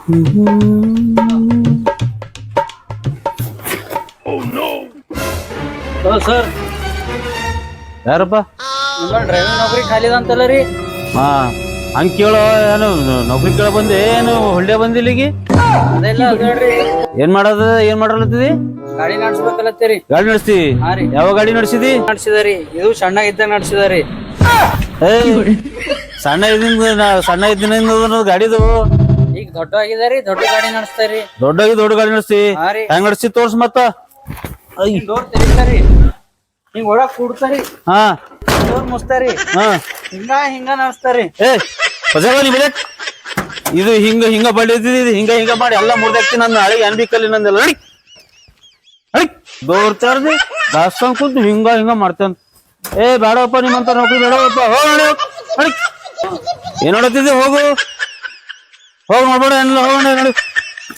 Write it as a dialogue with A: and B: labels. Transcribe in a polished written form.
A: Sir
B: ಯಾರಪ್ಪ?
A: Driving ನೌಕರಿ ಖಾಲಿ ಅಂತಲ್ಲ ರೀ.
B: ಹಾ ಹಂಗ ಕೇಳೋ, ಏನು ನೌಕರಿ ಕೇಳ ಬಂದೆ ಏನು ಹೊಳ್ಳೆ ಬಂದಿ ಇಲ್ಲಿಗೆ?
A: ಅದೆಲ್ಲ ಅದ್ರಿ
B: ಏನ್ ಮಾಡಲತ್ತಿದಿ?
A: ಗಾಡಿ ನಡ್ಸ್ಬೇಕಲ್ಲತ್ತೀರಿ.
B: ಗಾಡಿ ನಡೆಸ್ತಿ?
A: ಹಾ ರೀ.
B: ಯಾವ ಗಾಡಿ ನಡೆಸಿದಿ?
A: ನಡ್ಸಿದಾರಿ, ಇದು ಸಣ್ಣ ಇದ್ದಾಗ ನಡ್ಸಿದಾರಿ.
B: ಸಣ್ಣ ಇದ್ದಿನಿಂದ ಗಾಡಿದು
A: ಈಗ ದೊಡ್ಡ ಆಗಿದಾರಿ, ದೊಡ್ಡ ಗಾಡಿ ನಡ್ಸ್ತಾರಿ.
B: ದೊಡ್ಡ ಗಾಡಿ ನಡೆಸ್ತಿ?
A: ಹಾ ರೀ.
B: ಹೆಂಗ್ ನಡೆಸಿ ತೋರ್ಸ್ ಮತ್ತ.
A: ಡೋರ್ ತೆಗಿತಾರಿ, ಹಿಂಗ್ ಒಳಗ್ ಕೂಡ್ತಾರಿ,
B: ಹಾ
A: ಡೋರ್ ಮುಸ್ತಾರಿ,
B: ಹಾ
A: ಹಿಂಗ ನಡ್ಸ್ತಾರಿ.
B: ಇದು ಹಿಂಗ ಬಡಿದಿದ್ದು, ಇದು ಹಿಂಗ ಮಾಡಿ ಎಲ್ಲ ಮುರ್ದಾಕ್ತಿ. ನನ್ನ ಹಳಿಗೆ ಅನ್ಬಿಕಲ್ಲಿ ನಂದೆಲ್ಲ ನಡಿ ದೋರ್ತಾರ್ದಿ ದಾಸ್ತಾನ್ ಕೂತು ಹಿಂಗ ಮಾಡ್ತೇನೆ. ಬೇಡಪ್ಪ, ನಿಮ್ಮಂತ ನೌಕರಿ ಬೇಡಪ್ಪ. ಹೋಗಿ ಏನ್ ನೋಡತ್ತಿದ್ದೆ? ಹೋಗು, ಹೋಗಿ ನೋಡ್ಬೇಡ, ಏನಿಲ್ಲ, ಹೋಗೋಣ ನಡಿ.